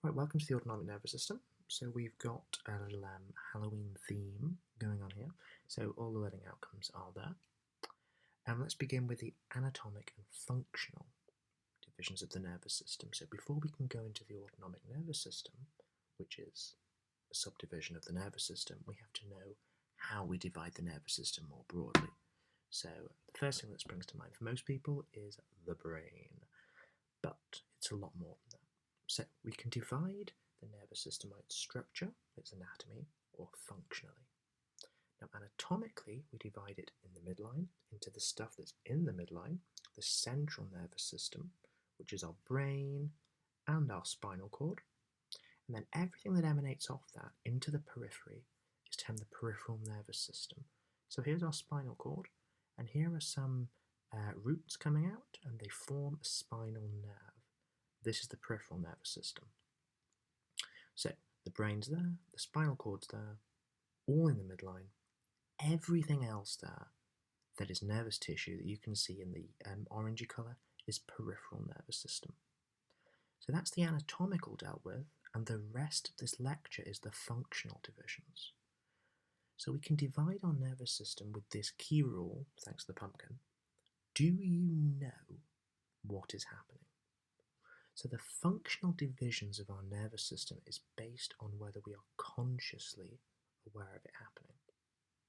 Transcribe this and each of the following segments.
Right, welcome to the autonomic nervous system. So we've got a little Halloween theme going on here. So all the learning outcomes are there. And let's begin with the anatomic and functional divisions of the nervous system. So before we can go into the autonomic nervous system, which is a subdivision of the nervous system, we have to know how we divide the nervous system more broadly. So the first thing that springs to mind for most people is the brain, but it's a lot more than that. So we can divide the nervous system by its structure, its anatomy, or functionally. Now anatomically, we divide it in the midline into the stuff that's in the midline, the central nervous system, which is our brain and our spinal cord, and then everything that emanates off that into the periphery is termed the peripheral nervous system. So here's our spinal cord, and here are some roots coming out, and they form a spinal nerve. This is the peripheral nervous system. So the brain's there, the spinal cord's there, all in the midline. Everything else there that is nervous tissue that you can see in the orangey colour is peripheral nervous system. So that's the anatomical dealt with, and the rest of this lecture is the functional divisions. So we can divide our nervous system with this key rule, thanks to the pumpkin. Do you know what is happening? So the functional divisions of our nervous system is based on whether we are consciously aware of it happening.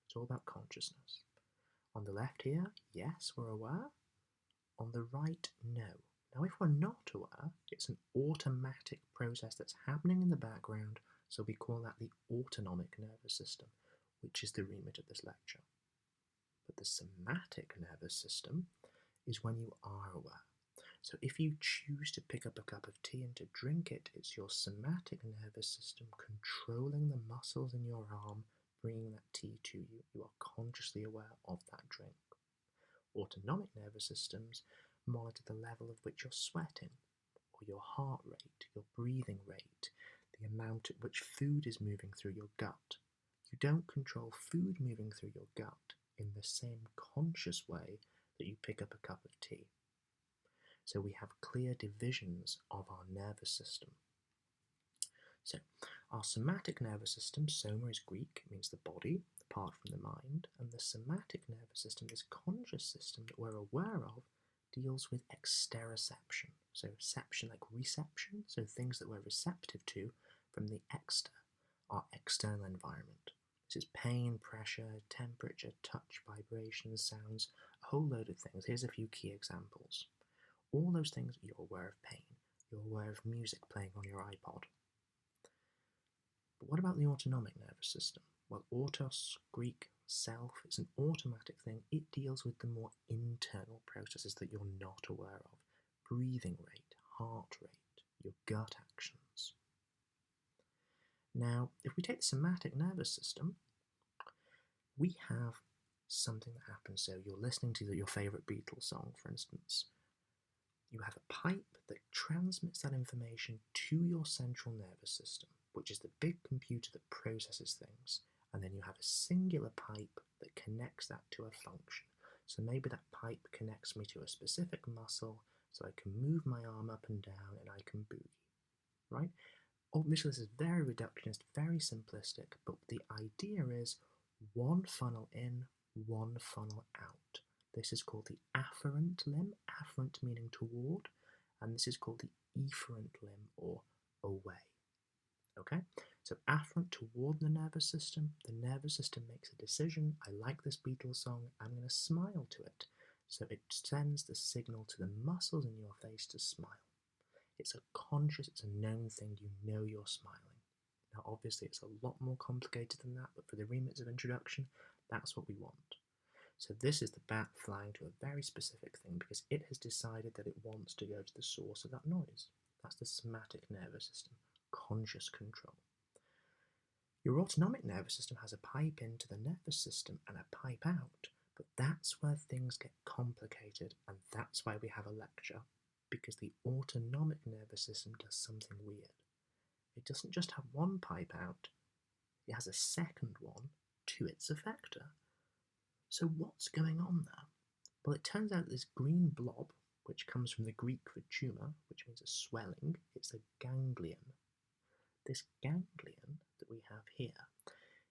It's all about consciousness. On the left here, yes, we're aware. On the right, no. Now, if we're not aware, it's an automatic process that's happening in the background, so we call that the autonomic nervous system, which is the remit of this lecture. But the somatic nervous system is when you are aware. So if you choose to pick up a cup of tea and to drink it, it's your somatic nervous system controlling the muscles in your arm, bringing that tea to you. You are consciously aware of that drink. Autonomic nervous systems monitor the level of which you're sweating, or your heart rate, your breathing rate, the amount at which food is moving through your gut. You don't control food moving through your gut in the same conscious way that you pick up a cup of tea. So we have clear divisions of our nervous system. So our somatic nervous system, soma is Greek, it means the body, apart from the mind, and the somatic nervous system, this conscious system that we're aware of, deals with exteroception. So reception like reception, so things that we're receptive to from the exter, our external environment. This is pain, pressure, temperature, touch, vibrations, sounds, a whole load of things. Here's a few key examples. All those things, you're aware of pain, you're aware of music playing on your iPod. But what about the autonomic nervous system? Well, autos, Greek, self, it's an automatic thing. It deals with the more internal processes that you're not aware of. Breathing rate, heart rate, your gut actions. Now, if we take the somatic nervous system, we have something that happens. So you're listening to your favourite Beatles song, for instance. You have a pipe that transmits that information to your central nervous system, which is the big computer that processes things, and then you have a singular pipe that connects that to a function. So maybe that pipe connects me to a specific muscle, so I can move my arm up and down and I can boogie, right? Obviously this is very reductionist, very simplistic, but the idea is one funnel in, one funnel out. This is called the afferent limb, afferent meaning toward, and this is called the efferent limb, or away. Okay, so afferent toward the nervous system makes a decision. I like this Beatles song, I'm going to smile to it. So it sends the signal to the muscles in your face to smile. It's a conscious, it's a known thing, you know you're smiling. Now obviously it's a lot more complicated than that, but for the remits of introduction, that's what we want. So this is the bat flying to a very specific thing because it has decided that it wants to go to the source of that noise. That's the somatic nervous system, conscious control. Your autonomic nervous system has a pipe into the nervous system and a pipe out, but that's where things get complicated, and that's why we have a lecture, because the autonomic nervous system does something weird. It doesn't just have one pipe out, it has a second one to its effector. So what's going on there? Well, it turns out this green blob, which comes from the Greek for tumour, which means a swelling, it's a ganglion. This ganglion that we have here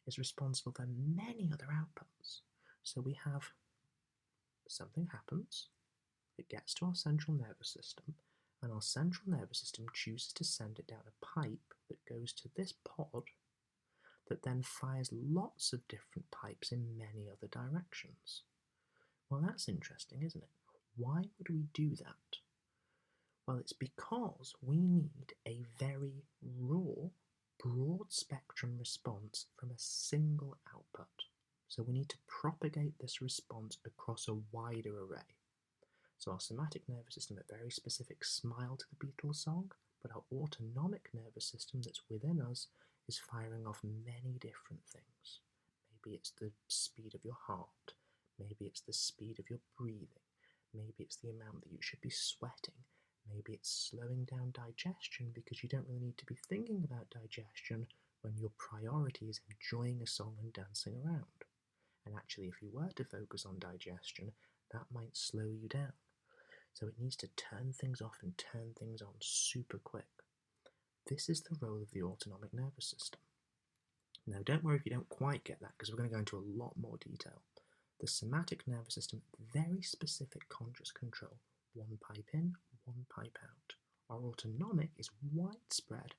is responsible for many other outputs. So we have something happens, it gets to our central nervous system, and our central nervous system chooses to send it down a pipe that goes to this pod that then fires lots of different pipes in many other directions. Well, that's interesting, isn't it? Why would we do that? Well, it's because we need a very raw, broad spectrum response from a single output. So we need to propagate this response across a wider array. So our somatic nervous system, a very specific smile to the Beatles song, but our autonomic nervous system that's within us is firing off many different things. Maybe it's the speed of your heart, maybe it's the speed of your breathing, maybe it's the amount that you should be sweating, maybe it's slowing down digestion because you don't really need to be thinking about digestion when your priority is enjoying a song and dancing around. And actually, if you were to focus on digestion, that might slow you down. So it needs to turn things off and turn things on super quick. This is the role of the autonomic nervous system. Now, don't worry if you don't quite get that, because we're going to go into a lot more detail. The somatic nervous system, very specific conscious control. One pipe in, one pipe out. Our autonomic is widespread,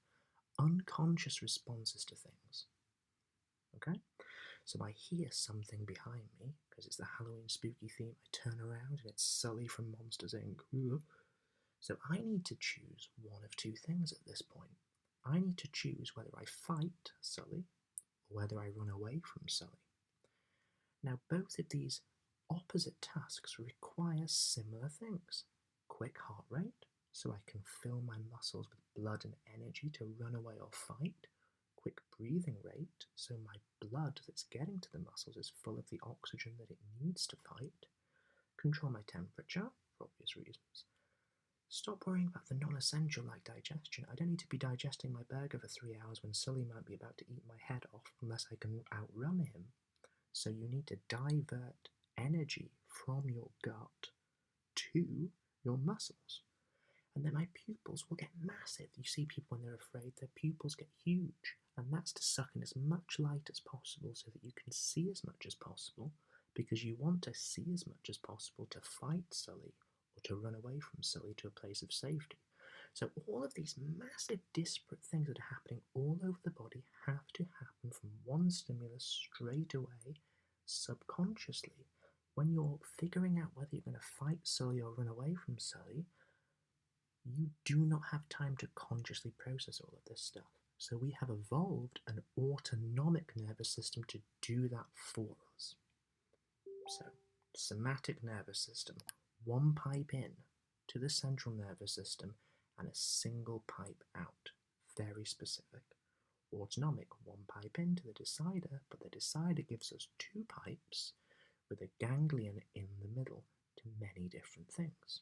unconscious responses to things. Okay? So I hear something behind me, because it's the Halloween spooky theme. I turn around and it's Sully from Monsters Inc. So I need to choose one of two things at this point. I need to choose whether I fight Sully or whether I run away from Sully. Now, both of these opposite tasks require similar things. Quick heart rate, so I can fill my muscles with blood and energy to run away or fight. Quick breathing rate, so my blood that's getting to the muscles is full of the oxygen that it needs to fight. Control my temperature, for obvious reasons. Stop worrying about the non-essential like digestion. I don't need to be digesting my burger for 3 hours when Sully might be about to eat my head off unless I can outrun him. So you need to divert energy from your gut to your muscles. And then my pupils will get massive. You see people when they're afraid, their pupils get huge. And that's to suck in as much light as possible so that you can see as much as possible, because you want to see as much as possible to fight Sully or to run away from Sully to a place of safety. So all of these massive disparate things that are happening all over the body have to happen from one stimulus straight away, subconsciously. When you're figuring out whether you're going to fight Sully or run away from Sully, you do not have time to consciously process all of this stuff. So we have evolved an autonomic nervous system to do that for us. So, somatic nervous system, one pipe in to the central nervous system and a single pipe out. Very specific. Autonomic, one pipe in to the decider, but the decider gives us two pipes with a ganglion in the middle to many different things.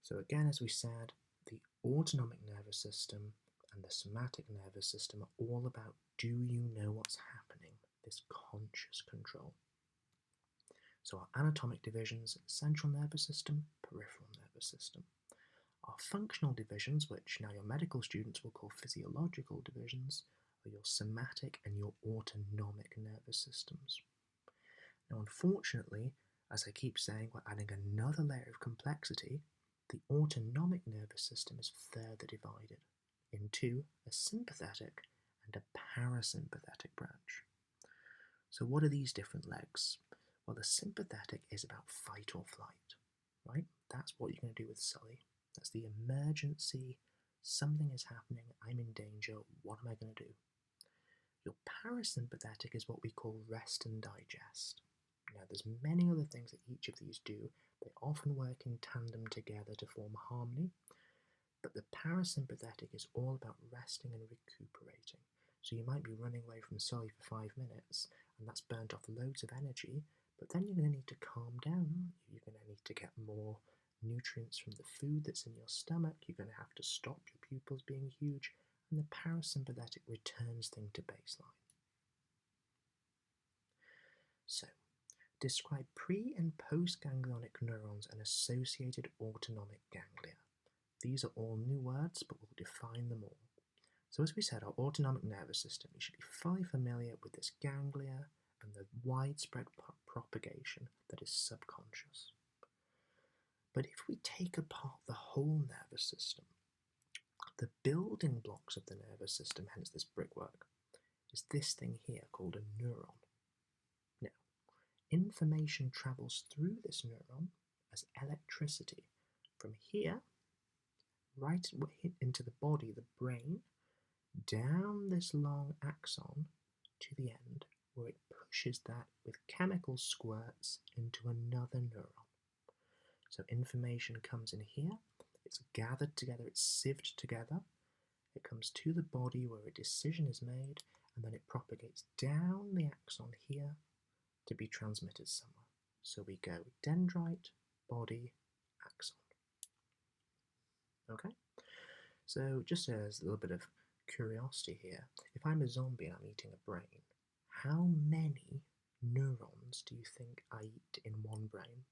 So again, as we said, the autonomic nervous system and the somatic nervous system are all about, do you know what's happening? This conscious control. So our anatomic divisions, central nervous system, peripheral nervous system. Our functional divisions, which now your medical students will call physiological divisions, are your somatic and your autonomic nervous systems. Now, unfortunately, as I keep saying, we're adding another layer of complexity. The autonomic nervous system is further divided into a sympathetic and a parasympathetic branch. So what are these different legs? Well, the sympathetic is about fight or flight, right? That's what you're going to do with Sully. That's the emergency, something is happening, I'm in danger, what am I going to do? Your parasympathetic is what we call rest and digest. Now, there's many other things that each of these do. They often work in tandem together to form harmony, but the parasympathetic is all about resting and recuperating. So you might be running away from Sully for 5 minutes, and that's burnt off loads of energy, but then you're going to need to calm down, aren't you? You're going to need to get more nutrients from the food that's in your stomach, you're going to have to stop your pupils being huge, and the parasympathetic returns things to baseline. So, describe pre- and post-ganglionic neurons and associated autonomic ganglia. These are all new words, but we'll define them all. So as we said, our autonomic nervous system, you should be fully familiar with this ganglia and the widespread propagation that is subconscious. But if we take apart the whole nervous system, the building blocks of the nervous system, hence this brickwork, is this thing here called a neuron. Now, information travels through this neuron as electricity from here right into the body, the brain, down this long axon to the end, where it pushes that with chemical squirts into another neuron. So information comes in here, it's gathered together, it's sieved together, it comes to the body where a decision is made, and then it propagates down the axon here to be transmitted somewhere. So we go dendrite, body, axon. Okay? So just as a little bit of curiosity here, if I'm a zombie and I'm eating a brain, how many neurons do you think I eat in one brain?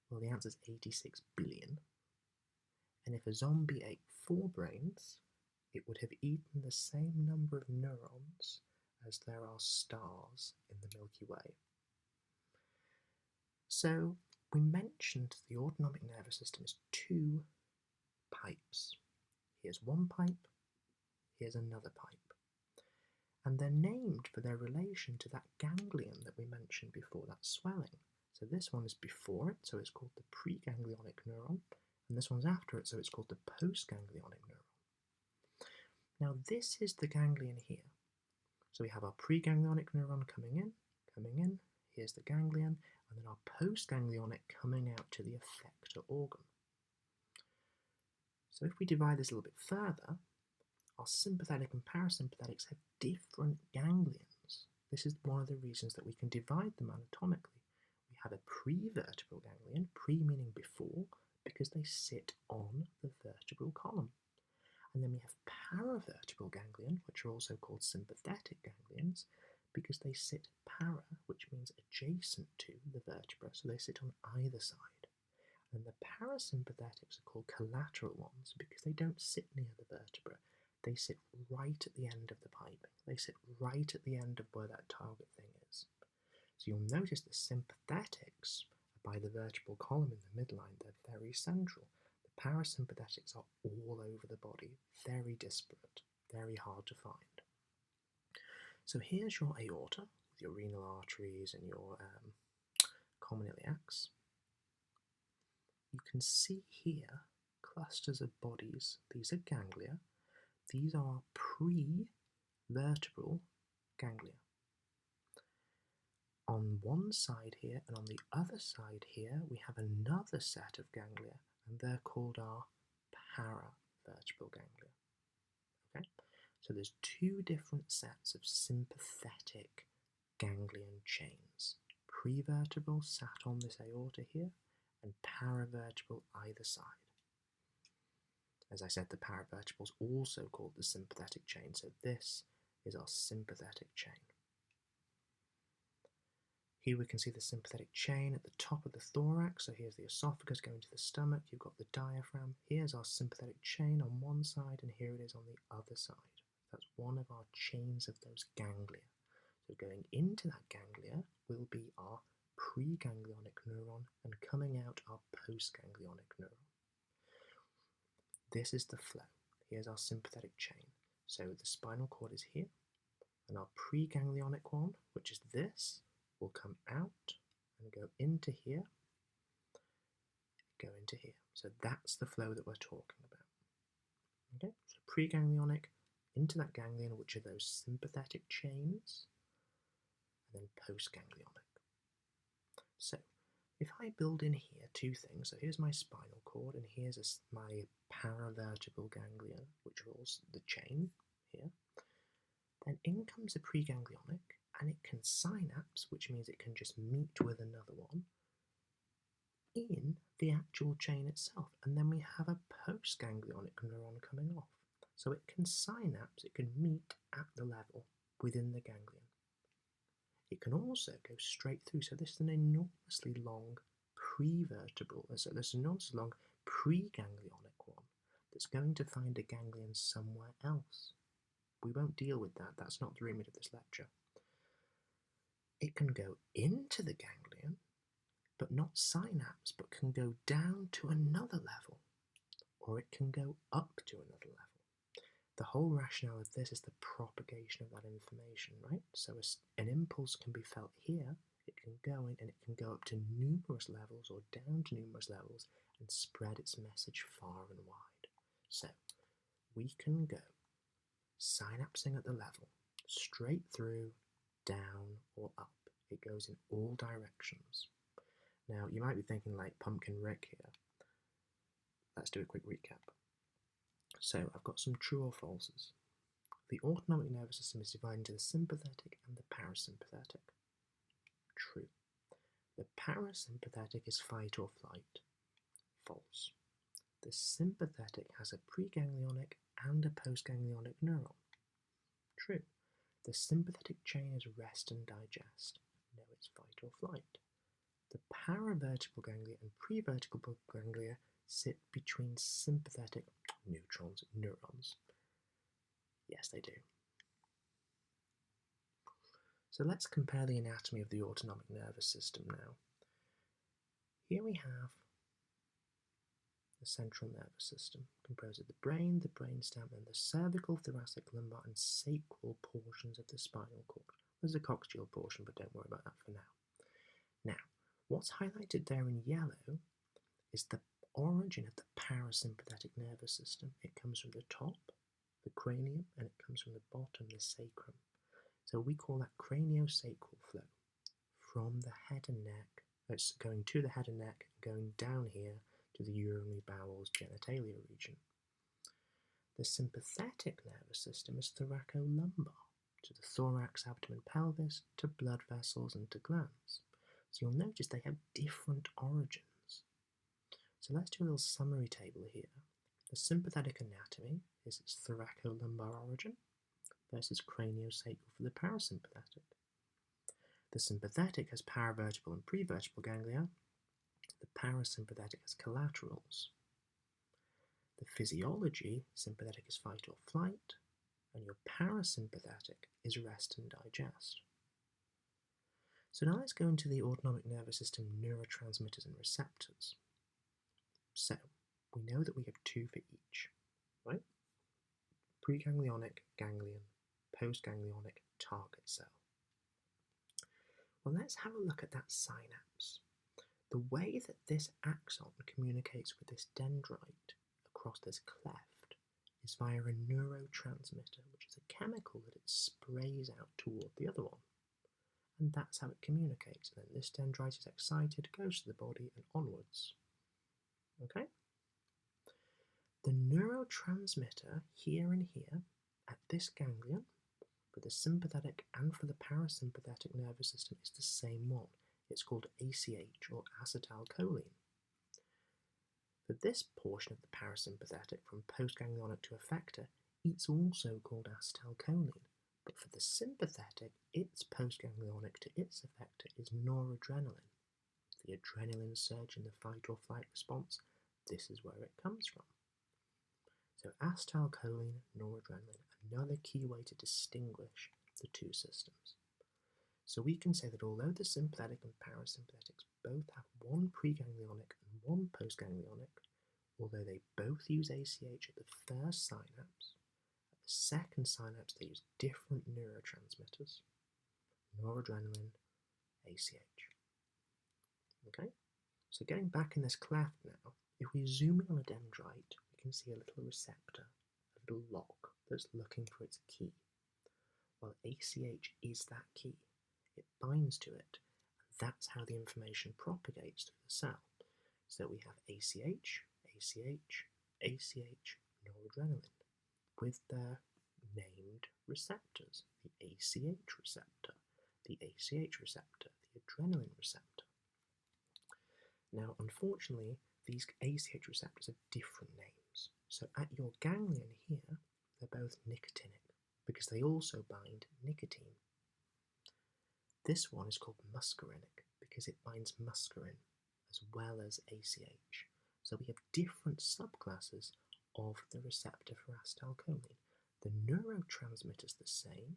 Well, the answer is 86 billion. And if a zombie ate 4 brains, it would have eaten the same number of neurons as there are stars in the Milky Way. So we mentioned the autonomic nervous system is 2 pipes. Here's one pipe, here's another pipe. And they're named for their relation to that ganglion that we mentioned before, that swelling. So this one is before it, so it's called the preganglionic neuron, and this one's after it, so it's called the postganglionic neuron. Now this is the ganglion here. So we have our preganglionic neuron coming in, here's the ganglion, and then our postganglionic coming out to the effector organ. So if we divide this a little bit further, our sympathetic and parasympathetics have different ganglions. This is one of the reasons that we can divide them anatomically. We have a prevertebral ganglion, pre meaning before, because they sit on the vertebral column. And then we have paravertebral ganglion, which are also called sympathetic ganglions, because they sit para, which means adjacent to the vertebra, so they sit on either side. And the parasympathetics are called collateral ones because they don't sit near the vertebra. They sit right at the end of the piping. They sit right at the end of where that target thing is. So you'll notice the sympathetics are by the vertebral column in the midline. They're very central. The parasympathetics are all over the body, very disparate, very hard to find. So here's your aorta, with your renal arteries and your common iliacs. You can see here clusters of bodies. These are ganglia. These are pre-vertebral ganglia. On one side here and on the other side here, we have another set of ganglia, and they're called our paravertebral ganglia. Okay, so there's 2 different sets of sympathetic ganglion chains. Prevertebral sat on this aorta here, and paravertebral either side. As I said, the paravertebral is also called the sympathetic chain, so this is our sympathetic chain. Here we can see the sympathetic chain at the top of the thorax, so here's the esophagus going to the stomach, you've got the diaphragm, here's our sympathetic chain on one side, and here it is on the other side. That's one of our chains of those ganglia. So going into that ganglia will be our preganglionic neuron, and coming out our postganglionic neuron. This is the flow. Here's our sympathetic chain. So the spinal cord is here, and our preganglionic one, which is this, will come out and go into here, go into here. So that's the flow that we're talking about. Okay, so preganglionic into that ganglion, which are those sympathetic chains, and then postganglionic. So if I build in here 2 things, so here's my spinal cord and here's my paravertebral ganglia, which are also the chain here, then in comes the preganglionic, and it can synapse, which means it can just meet with another one in the actual chain itself, and then we have a postganglionic neuron coming off. So it can synapse, it can meet at the level within the ganglion. It can also go straight through, so this is an enormously long prevertebral, so this enormously long preganglionic one that's going to find a ganglion somewhere else. We won't deal with that, that's not the remit of this lecture. It can go into the ganglion, but not synapse, but can go down to another level, or it can go up to another level. The whole rationale of this is the propagation of that information, right? So an impulse can be felt here, it can go in and it can go up to numerous levels or down to numerous levels and spread its message far and wide. So we can go synapsing at the level, straight through, down or up. It goes in all directions. Now you might be thinking like Pumpkin Rick here. Let's do a quick recap. So I've got some true or falses. The autonomic nervous system is divided into the sympathetic and the parasympathetic. True. The parasympathetic is fight or flight. False. The sympathetic has a preganglionic and a postganglionic neuron. True. The sympathetic chain is rest and digest. No, it's fight or flight. The paravertebral ganglia and prevertebral ganglia sit between sympathetic neurons. Yes, they do. So let's compare the anatomy of the autonomic nervous system now. Here we have the central nervous system, composed of the brain, the brainstem, and the cervical, thoracic, lumbar, and sacral portions of the spinal cord. There's a coxgeal portion, but don't worry about that for now. Now, what's highlighted there in yellow is the origin of the parasympathetic nervous system. It comes from the top, the cranium, and it comes from the bottom, the sacrum. So we call that craniosacral flow from the head and neck. It's going to the head and neck, going down here to the urinary bowels, genitalia region. The sympathetic nervous system is thoracolumbar, to the thorax, abdomen, pelvis, to blood vessels and to glands. So you'll notice they have different origins. So let's do a little summary table here. The sympathetic anatomy is its thoracolumbar origin versus craniosacral for the parasympathetic. The sympathetic has paravertebral and prevertebral ganglia. The parasympathetic has collaterals. The physiology, sympathetic is fight or flight, and your parasympathetic is rest and digest. So now let's go into the autonomic nervous system neurotransmitters and receptors. So we know that we have two for each, right? Preganglionic ganglion, postganglionic target cell. Well, let's have a look at that synapse. The way that this axon communicates with this dendrite across this cleft is via a neurotransmitter, which is a chemical that it sprays out toward the other one. And that's how it communicates. And then this dendrite is excited, goes to the body and onwards. Okay? The neurotransmitter here and here at this ganglion for the sympathetic and for the parasympathetic nervous system is the same one. It's called ACH or acetylcholine. For this portion of the parasympathetic from postganglionic to effector, it's also called acetylcholine. But for the sympathetic, its postganglionic to its effector is noradrenaline. The adrenaline surge in the fight or flight response, this is where it comes from. So acetylcholine, noradrenaline, another key way to distinguish the two systems. So we can say that although the sympathetic and parasympathetics both have one preganglionic and one postganglionic, although they both use ACH at the first synapse, at the second synapse they use different neurotransmitters, noradrenaline, ACH. Okay, so getting back in this cleft now, if we zoom in on a dendrite, we can see a little receptor, a little lock that's looking for its key. Well, ACH is that key. It binds to it, and that's how the information propagates through the cell. So we have ACH, ACH, ACH, noradrenaline, with their named receptors, the ACH receptor, the ACH receptor, the adrenaline receptor. Now, unfortunately, these ACH receptors have different names. So at your ganglion here, they're both nicotinic, because they also bind nicotine. This one is called muscarinic because it binds muscarine as well as ACH. So we have different subclasses of the receptor for acetylcholine. The neurotransmitter's the same,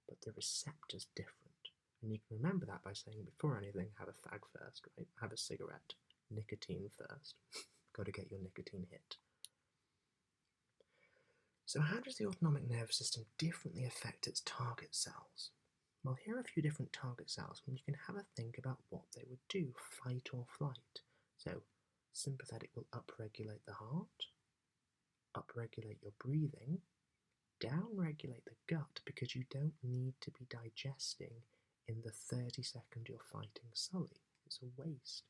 but the receptor's different. And you can remember that by saying before anything, have a fag first, right? Have a cigarette. Nicotine first. Got to get your nicotine hit. So how does the autonomic nervous system differently affect its target cells? Well, here are a few different target cells, and you can have a think about what they would do, fight or flight. So sympathetic will upregulate the heart, upregulate your breathing, downregulate the gut because you don't need to be digesting in the 30 seconds you're fighting Sully. It's a waste.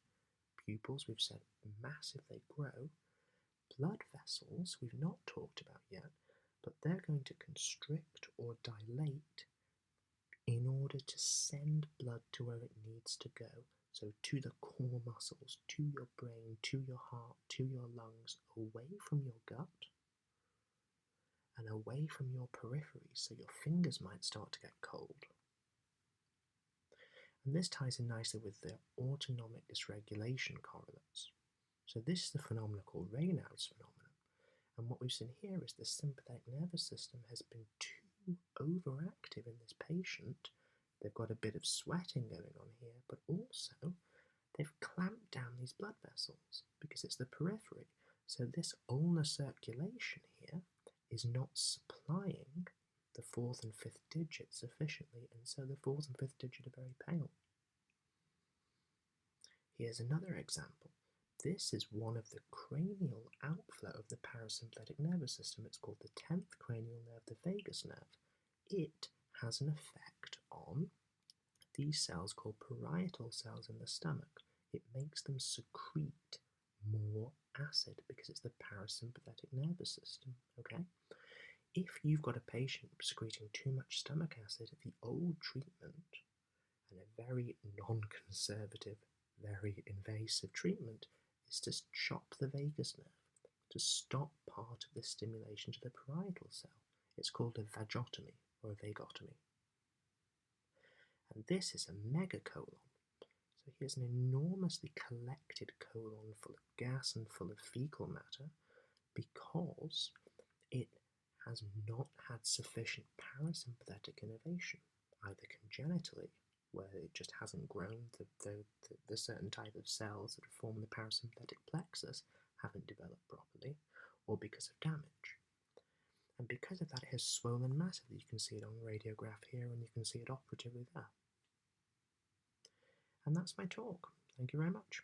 Pupils, we've said, massive, they grow. Blood vessels, we've not talked about yet, but they're going to constrict or dilate in order to send blood to where it needs to go. So to the core muscles, to your brain, to your heart, to your lungs, away from your gut and away from your periphery, so your fingers might start to get cold. And this ties in nicely with the autonomic dysregulation correlates. So this is the phenomenon called Raynaud's phenomenon. And what we've seen here is the sympathetic nervous system has been too overactive in this patient. They've got a bit of sweating going on here, but also they've clamped down these blood vessels because it's the periphery. So this ulnar circulation here is not supplying the fourth and fifth digits sufficiently, and so the fourth and fifth digit are very pale. Here's another example. This is one of the cranial outflow of the parasympathetic nervous system. It's called the 10th cranial nerve, the vagus nerve. It has an effect on these cells called parietal cells in the stomach. It makes them secrete more acid because it's the parasympathetic nervous system, okay? If you've got a patient secreting too much stomach acid, the old treatment, and a very non-conservative, very invasive treatment, is to chop the vagus nerve, to stop part of the stimulation to the parietal cell. It's called a vagotomy or a vagotomy. And this is a megacolon. So here's an enormously collected colon full of gas and full of fecal matter because it has not had sufficient parasympathetic innervation, either congenitally, where it just hasn't grown, the certain type of cells that form the parasympathetic plexus haven't developed properly, or because of damage. And because of that, it has swollen massively. You can see it on the radiograph here, and you can see it operatively there. And that's my talk. Thank you very much.